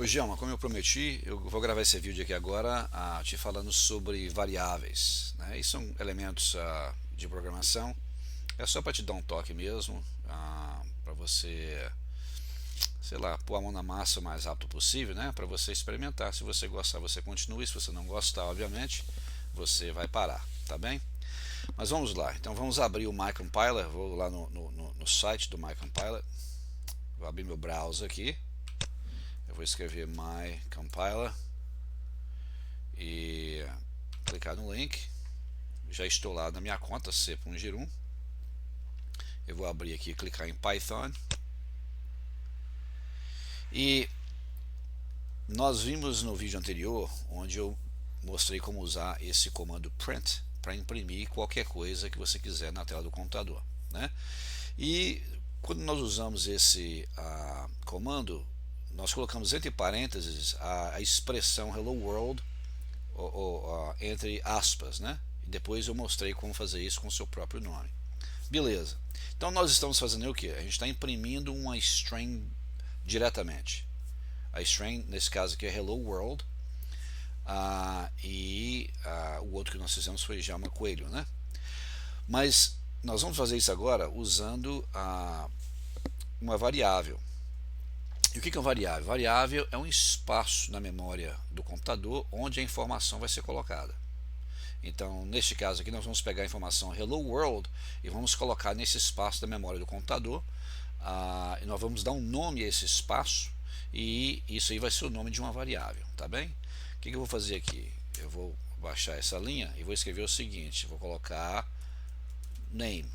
Ô Gelma, como eu prometi, eu vou gravar esse vídeo aqui agora, te falando sobre variáveis, né? E são elementos de programação. É só para te dar um toque mesmo, para você, sei lá, pôr a mão na massa o mais rápido possível, né? Para você experimentar. Se você gostar, você continua. Se você não gostar, obviamente, você vai parar, tá bem? Mas vamos lá. Então vamos abrir o MyCompiler. Vou lá no site do MyCompiler. Vou abrir meu browser aqui. Eu vou escrever MyCompiler e clicar no link. Já estou lá na minha conta C.Girum. Eu vou abrir aqui e clicar em Python. E nós vimos no vídeo anterior, onde eu mostrei como usar esse comando print para imprimir qualquer coisa que você quiser na tela do computador, né? E quando nós usamos esse comando, nós colocamos entre parênteses a expressão Hello World entre aspas, né? E depois eu mostrei como fazer isso com o seu próprio nome. Beleza. Então nós estamos fazendo o que? A gente está imprimindo uma string diretamente. A string, nesse caso aqui, é Hello World. O outro que nós fizemos foi já uma coelho, né? Mas nós vamos fazer isso agora usando uma variável. E o que é uma variável? Variável é um espaço na memória do computador onde a informação vai ser colocada. Então, neste caso aqui, nós vamos pegar a informação Hello World e vamos colocar nesse espaço da memória do computador. E nós vamos dar um nome a esse espaço e isso aí vai ser o nome de uma variável, tá bem? O que eu vou fazer aqui? Eu vou baixar essa linha e vou escrever o seguinte, vou colocar name.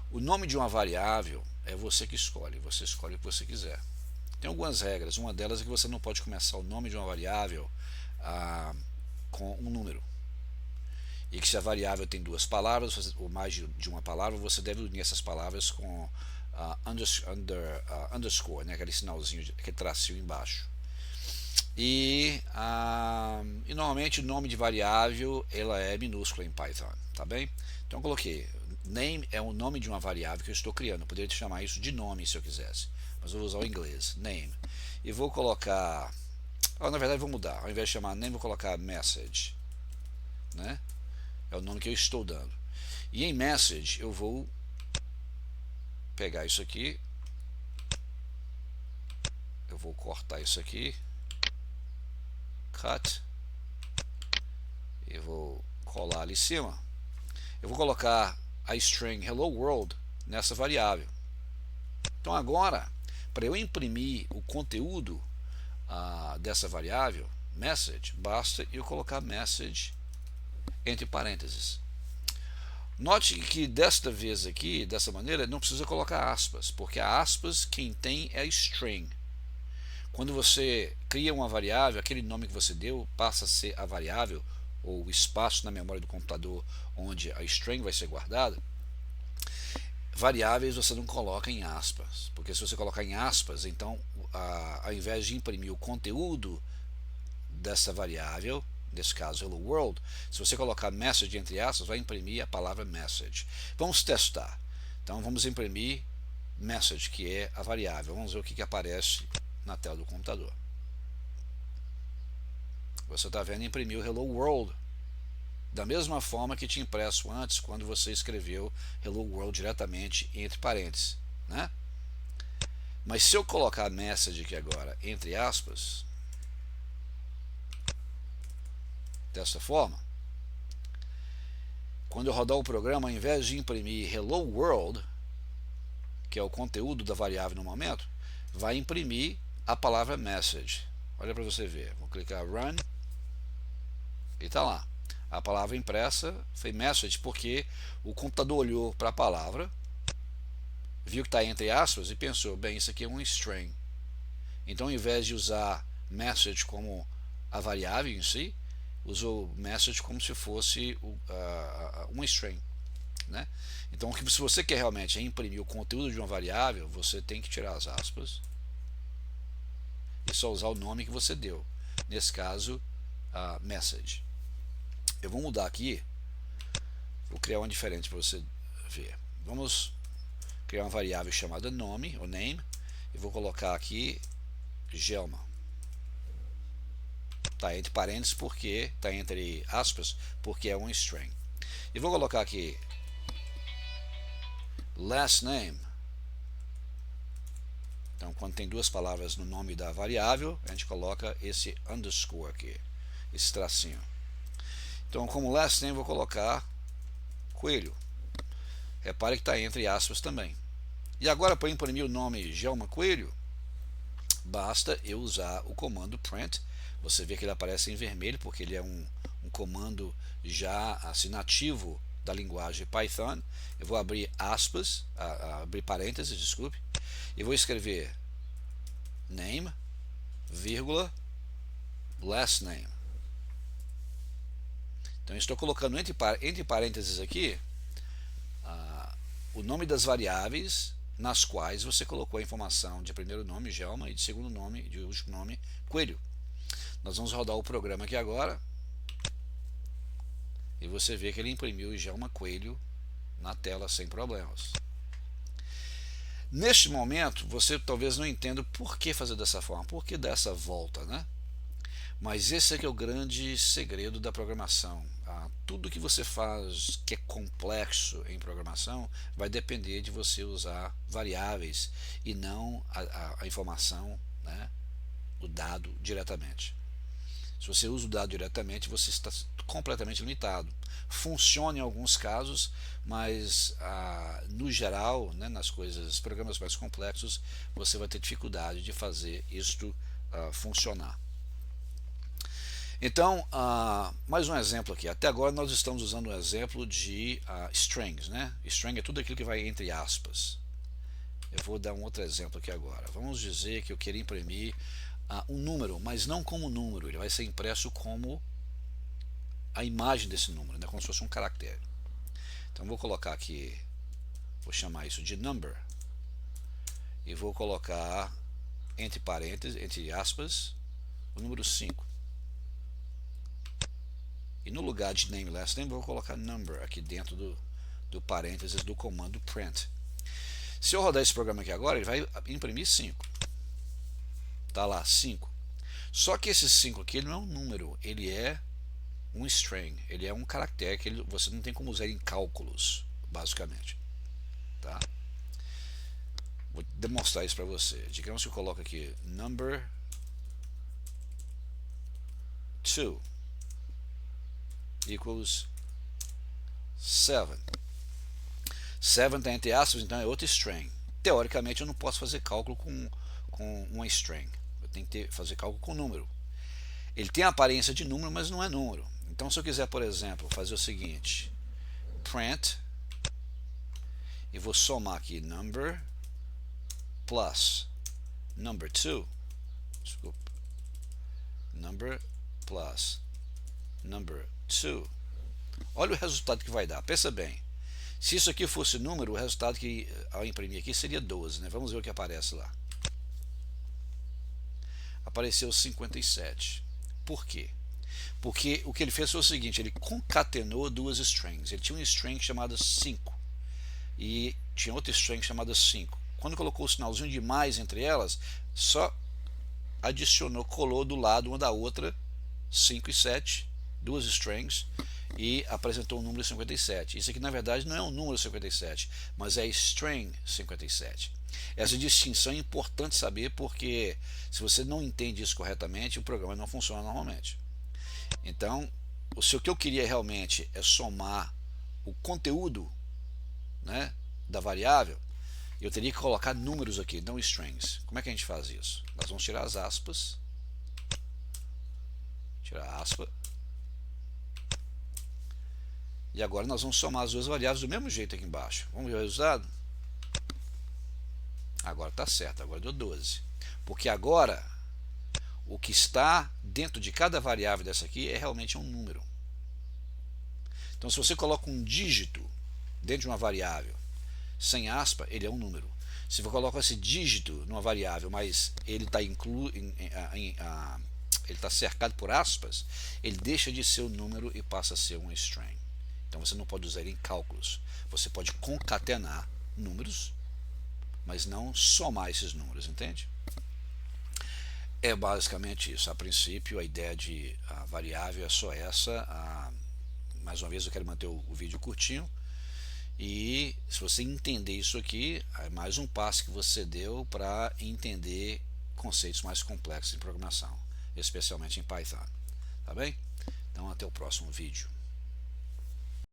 O nome de uma variável é você que escolhe, você escolhe o que você quiser. Tem algumas regras, uma delas é que você não pode começar o nome de uma variável com um número. E que se a variável tem duas palavras, ou mais de uma palavra, você deve unir essas palavras com underscore, né, aquele sinalzinho, aquele tracinho embaixo. E normalmente o nome de variável ela é minúscula em Python, tá bem? Então eu coloquei, name é o nome de uma variável que eu estou criando, eu poderia chamar isso de nome se eu quisesse, mas eu vou usar o inglês, name. E vou colocar, na verdade vou mudar, ao invés de chamar name vou colocar message, né? É o nome que eu estou dando. E em message eu vou pegar isso aqui, eu vou cortar isso aqui, cut, e vou colar ali em cima. Eu vou colocar a string hello world nessa variável. Então agora, para eu imprimir o conteúdo dessa variável message, basta eu colocar message entre parênteses. Note que desta vez aqui, dessa maneira, não precisa colocar aspas, porque a aspas quem tem é a string. Quando você cria uma variável, aquele nome que você deu passa a ser a variável ou o espaço na memória do computador onde a string vai ser guardada. Variáveis você não coloca em aspas, porque se você colocar em aspas, então ao invés de imprimir o conteúdo dessa variável, nesse caso hello world, se você colocar message entre aspas, vai imprimir a palavra message. Vamos testar. Então vamos imprimir message, que é a variável. Vamos ver o que aparece na tela do computador. Você está vendo, imprimiu hello world da mesma forma que tinha impresso antes quando você escreveu hello world diretamente entre parênteses, né? Mas se eu colocar message aqui agora entre aspas, dessa forma, quando eu rodar o programa, ao invés de imprimir hello world, que é o conteúdo da variável no momento, vai imprimir a palavra message. Olha para você ver, vou clicar run e está lá. A palavra impressa foi message porque o computador olhou para a palavra, viu que está entre aspas e pensou, bem, isso aqui é um string. Então ao invés de usar message como a variável em si, usou message como se fosse uma string, né? Então se você quer realmente imprimir o conteúdo de uma variável, você tem que tirar as aspas e só usar o nome que você deu, nesse caso message. Eu vou mudar aqui, vou criar uma diferente para você ver. Vamos criar uma variável chamada nome, ou name, e vou colocar aqui Gelma. Está entre parênteses porque está entre aspas porque é um string. E vou colocar aqui last name. Então, quando tem duas palavras no nome da variável, a gente coloca esse underscore aqui, esse tracinho. Então, como last name, vou colocar coelho. Repare que está entre aspas também. E agora, para imprimir o nome Gelma Coelho, basta eu usar o comando print. Você vê que ele aparece em vermelho, porque ele é um comando já assim, nativo da linguagem Python. Eu vou abrir aspas, abrir parênteses, desculpe, e vou escrever name, vírgula, last name. Então, estou colocando entre parênteses aqui o nome das variáveis nas quais você colocou a informação de primeiro nome, Gelma, e de segundo nome, de último nome, Coelho. Nós vamos rodar o programa aqui agora e você vê que ele imprimiu Gelma Coelho na tela sem problemas. Neste momento, você talvez não entenda por que fazer dessa forma, por que dar essa volta, né? Mas esse é que é o grande segredo da programação. Tudo que você faz que é complexo em programação vai depender de você usar variáveis e não a informação, né, o dado diretamente. Se você usa o dado diretamente, você está completamente limitado. Funciona em alguns casos, mas no geral, né, nas programas mais complexos, você vai ter dificuldade de fazer isto funcionar. Então, mais um exemplo aqui. Até agora nós estamos usando um exemplo de strings, né? String é tudo aquilo que vai entre aspas. Eu vou dar um outro exemplo aqui agora. Vamos dizer que eu queria imprimir um número, mas não como número. Ele vai ser impresso como a imagem desse número, né? Como se fosse um caractere. Então vou colocar aqui, vou chamar isso de number e vou colocar entre parênteses, entre aspas, o número 5. E no lugar de name last name, vou colocar number aqui dentro do parênteses do comando print. Se eu rodar esse programa aqui agora, ele vai imprimir 5. Tá lá, 5. Só que esse 5 aqui ele não é um número, ele é um string, ele é um caractere que você não tem como usar em cálculos, basicamente. Tá? Vou demonstrar isso para você. Digamos que eu coloco aqui number 2 equals 7. 7 está entre aspas, então é outro string. Teoricamente eu não posso fazer cálculo com uma string. Eu tenho que fazer cálculo com número. Ele tem a aparência de número, mas não é número. Então se eu quiser, por exemplo, fazer o seguinte, print, e vou somar aqui number plus number 2, desculpa, number plus number 2. Olha o resultado que vai dar. Pensa bem. Se isso aqui fosse número, o resultado que ao imprimir aqui seria 12, né? Vamos ver o que aparece lá. Apareceu 57. Por quê? Porque o que ele fez foi o seguinte, ele concatenou duas strings. Ele tinha uma string chamada 5 e tinha outra string chamada 5. Quando colocou o sinalzinho de mais entre elas, só adicionou, colou do lado uma da outra 5 e 7, duas strings, e apresentou o número 57. Isso aqui na verdade não é um número 57, mas é string 57. Essa distinção é importante saber, porque se você não entende isso corretamente, o programa não funciona normalmente. Então, o que eu queria realmente é somar o conteúdo, né, da variável, eu teria que colocar números aqui, não strings. Como é que a gente faz isso? Nós vamos tirar as aspas, tirar a aspa, e agora nós vamos somar as duas variáveis do mesmo jeito aqui embaixo. Vamos ver o resultado? Agora está certo, agora deu 12. Porque agora o que está dentro de cada variável dessa aqui é realmente um número. Então se você coloca um dígito dentro de uma variável sem aspa, ele é um número. Se você coloca esse dígito numa variável, mas ele está ele está cercado por aspas, ele deixa de ser um número e passa a ser um string. Então você não pode usar ele em cálculos. Você pode concatenar números, mas não somar esses números, entende? É basicamente isso. A princípio, a ideia de a variável é só essa. Mais uma vez, eu quero manter o vídeo curtinho. E se você entender isso aqui, é mais um passo que você deu para entender conceitos mais complexos em programação, especialmente em Python. Tá bem? Então, até o próximo vídeo.